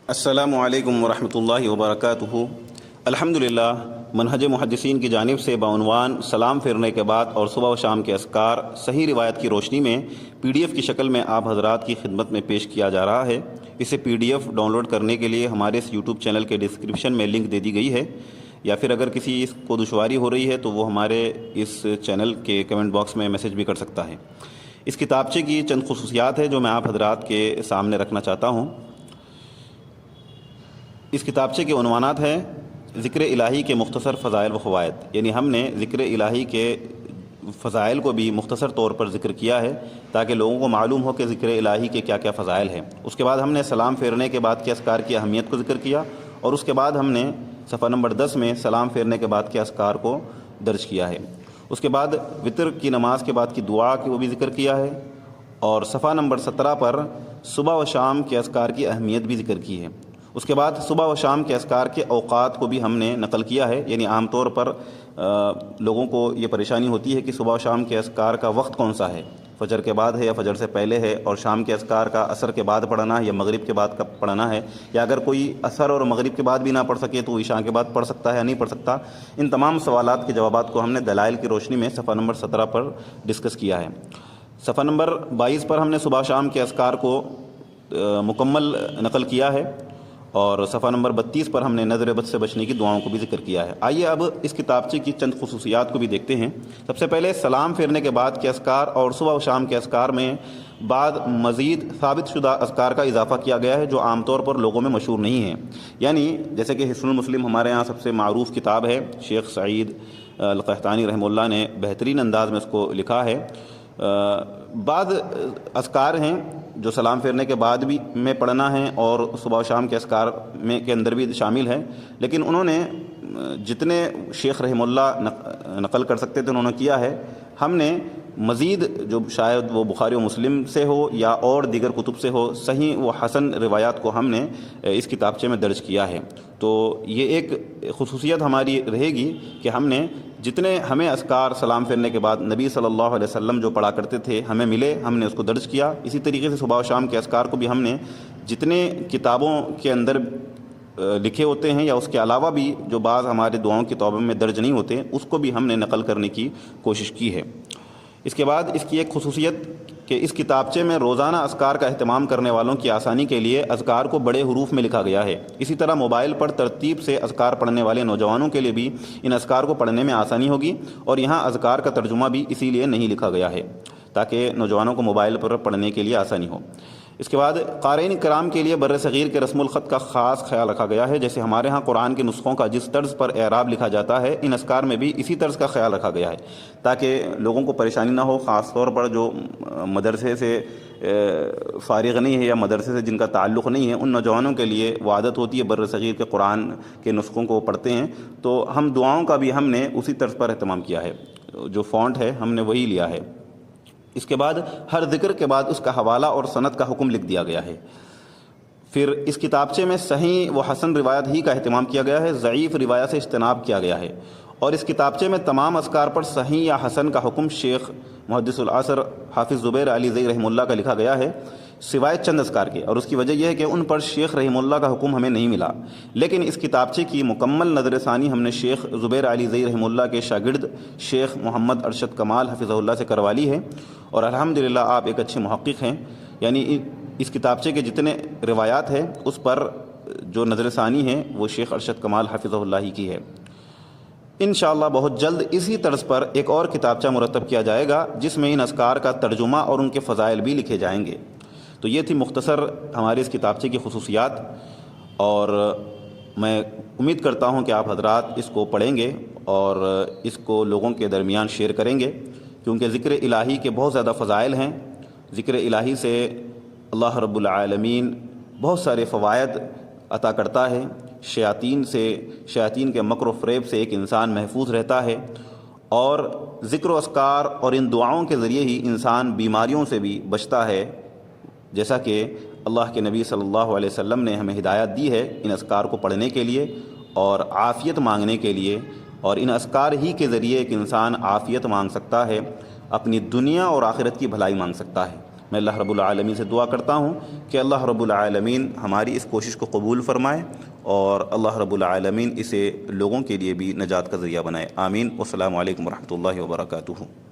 السلام علیکم ورحمۃ اللہ وبرکاتہ۔ الحمدللہ، منہج محدثین کی جانب سے بعنوان سلام پھیرنے کے بعد اور صبح و شام کے اذکار صحیح روایت کی روشنی میں PDF کی شکل میں آپ حضرات کی خدمت میں پیش کیا جا رہا ہے۔ اسے PDF ڈاؤن لوڈ کرنے کے لیے ہمارے اس YouTube چینل کے ڈسکرپشن میں لنک دے دی گئی ہے، یا پھر اگر کسی اس کو دشواری ہو رہی ہے تو وہ ہمارے اس چینل کے کمنٹ باکس میں میسج بھی کر سکتا ہے۔ اس کتابچے کی چند خصوصیات ہے جو میں آپ حضرات کے سامنے رکھنا چاہتا ہوں۔ اس کتابچے کے عنوانات ہیں ذکر الہی کے مختصر فضائل و فوائد، یعنی ہم نے ذکر الہی کے فضائل کو بھی مختصر طور پر ذکر کیا ہے تاکہ لوگوں کو معلوم ہو کہ ذکر الہی کے کیا کیا فضائل ہیں۔ اس کے بعد ہم نے سلام پھیرنے کے بعد کے اذکار کی اہمیت کو ذکر کیا، اور اس کے بعد ہم نے صفحہ نمبر 10 میں سلام پھیرنے کے بعد کے اذکار کو درج کیا ہے۔ اس کے بعد وتر کی نماز کے بعد کی دعا کو بھی ذکر کیا ہے، اور صفحہ نمبر 17 پر صبح و شام کے اذکار کی اہمیت بھی ذکر کی ہے۔ اس کے بعد صبح و شام کے اذکار کے اوقات کو بھی ہم نے نقل کیا ہے، یعنی عام طور پر لوگوں کو یہ پریشانی ہوتی ہے کہ صبح و شام کے اذکار کا وقت کون سا ہے، فجر کے بعد ہے یا فجر سے پہلے ہے، اور شام کے اذکار کا عصر کے بعد پڑھنا ہے یا مغرب کے بعد کب پڑھنا ہے، یا اگر کوئی عصر اور مغرب کے بعد بھی نہ پڑھ سکے تو عشاء کے بعد پڑھ سکتا ہے یا نہیں پڑھ سکتا۔ ان تمام سوالات کے جوابات کو ہم نے دلائل کی روشنی میں صفحہ نمبر 17 پر ڈسکس کیا ہے۔ صفحہ نمبر 22 پر ہم نے صبح شام کے اذکار کو مکمل نقل کیا ہے، اور صفحہ نمبر 32 پر ہم نے نظر بد سے بچنے کی دعاؤں کو بھی ذکر کیا ہے۔ آئیے اب اس کتابچے کی چند خصوصیات کو بھی دیکھتے ہیں۔ سب سے پہلے سلام پھیرنے کے بعد کے اذکار اور صبح و شام کے اذکار میں بعد مزید ثابت شدہ اذکار کا اضافہ کیا گیا ہے جو عام طور پر لوگوں میں مشہور نہیں ہیں، یعنی جیسے کہ حصن المسلم ہمارے ہاں سب سے معروف کتاب ہے، شیخ سعید القحطانی رحمہ اللہ نے بہترین انداز میں اس کو لکھا ہے۔ بعض اذکار ہیں جو سلام پھیرنے کے بعد بھی میں پڑھنا ہے اور صبح و شام کے اذکار میں کے اندر بھی شامل ہیں، لیکن انہوں نے جتنے شیخ رحمہ اللہ نقل کر سکتے تھے انہوں نے کیا ہے۔ ہم نے مزید جو شاید وہ بخاری و مسلم سے ہو یا اور دیگر کتب سے ہو، صحیح و حسن روایات کو ہم نے اس کتابچے میں درج کیا ہے۔ تو یہ ایک خصوصیت ہماری رہے گی کہ ہم نے جتنے ہمیں اذکار سلام پھیرنے کے بعد نبی صلی اللہ علیہ وسلم جو پڑھا کرتے تھے ہمیں ملے، ہم نے اس کو درج کیا۔ اسی طریقے سے صبح و شام کے اذکار کو بھی ہم نے جتنے کتابوں کے اندر لکھے ہوتے ہیں یا اس کے علاوہ بھی جو بعض ہمارے دعاؤں کی توبہ میں درج نہیں ہوتے اس کو بھی ہم نے نقل کرنے کی کوشش کی ہے۔ اس کے بعد اس کی ایک خصوصیت کہ اس کتابچے میں روزانہ اذکار کا اہتمام کرنے والوں کی آسانی کے لیے اذکار کو بڑے حروف میں لکھا گیا ہے۔ اسی طرح موبائل پر ترتیب سے اذکار پڑھنے والے نوجوانوں کے لیے بھی ان اذکار کو پڑھنے میں آسانی ہوگی، اور یہاں اذکار کا ترجمہ بھی اسی لیے نہیں لکھا گیا ہے تاکہ نوجوانوں کو موبائل پر پڑھنے کے لیے آسانی ہو۔ اس کے بعد قارئین کرام کے لیے بر صغیر کے رسم الخط کا خاص خیال رکھا گیا ہے، جیسے ہمارے ہاں قرآن کے نسخوں کا جس طرز پر اعراب لکھا جاتا ہے ان اذکار میں بھی اسی طرز کا خیال رکھا گیا ہے تاکہ لوگوں کو پریشانی نہ ہو، خاص طور پر جو مدرسے سے فارغ نہیں ہے یا مدرسے سے جن کا تعلق نہیں ہے ان نوجوانوں کے لیے وہ عادت ہوتی ہے بر صغیر کے قرآن کے نسخوں کو پڑھتے ہیں، تو ہم دعاؤں کا بھی ہم نے اسی طرز پر اہتمام کیا ہے، جو فونٹ ہے ہم نے وہی لیا ہے۔ اس کے بعد ہر ذکر کے بعد اس کا حوالہ اور سند کا حکم لکھ دیا گیا ہے۔ پھر اس کتابچے میں صحیح و حسن روایت ہی کا اہتمام کیا گیا ہے، ضعیف روایت سے اجتناب کیا گیا ہے، اور اس کتابچے میں تمام اذکار پر صحیح یا حسن کا حکم شیخ محدث العصر حافظ زبیر علی زئی رحمہ اللہ کا لکھا گیا ہے، سوائے چند اذکار کے، اور اس کی وجہ یہ ہے کہ ان پر شیخ رحمہ اللہ کا حکم ہمیں نہیں ملا، لیکن اس کتابچے کی مکمل نظر ثانی ہم نے شیخ زبیر علی زئی رحمہ اللہ کے شاگرد شیخ محمد ارشد کمال حفظہ اللہ سے کروا لی ہے، اور الحمدللہ آپ ایک اچھے محقق ہیں، یعنی اس کتابچے کے جتنے روایات ہیں اس پر جو نظر ثانی ہے وہ شیخ ارشد کمال حفظہ اللہ ہی کی ہے۔ انشاءاللہ بہت جلد اسی طرز پر ایک اور کتابچہ مرتب کیا جائے گا جس میں ان اذکار کا ترجمہ اور ان کے فضائل بھی لکھے جائیں گے۔ تو یہ تھی مختصر ہمارے اس کتابچے کی خصوصیات، اور میں امید کرتا ہوں کہ آپ حضرات اس کو پڑھیں گے اور اس کو لوگوں کے درمیان شیئر کریں گے، کیونکہ ذکر الہی کے بہت زیادہ فضائل ہیں۔ ذکر الہی سے اللہ رب العالمین بہت سارے فوائد عطا کرتا ہے، شیاطین کے مکر و فریب سے ایک انسان محفوظ رہتا ہے، اور ذکر و اذکار اور ان دعاؤں کے ذریعے ہی انسان بیماریوں سے بھی بچتا ہے، جیسا کہ اللہ کے نبی صلی اللہ علیہ وسلم نے ہمیں ہدایت دی ہے ان اذکار کو پڑھنے کے لیے اور عافیت مانگنے کے لیے، اور ان اذکار ہی کے ذریعے ایک انسان عافیت مانگ سکتا ہے، اپنی دنیا اور آخرت کی بھلائی مانگ سکتا ہے۔ میں اللہ رب العالمین سے دعا کرتا ہوں کہ اللہ رب العالمین ہماری اس کوشش کو قبول فرمائے اور اللہ رب العالمین اسے لوگوں کے لیے بھی نجات کا ذریعہ بنائے. آمین. والسلام علیکم ورحمۃ اللہ وبرکاتہ.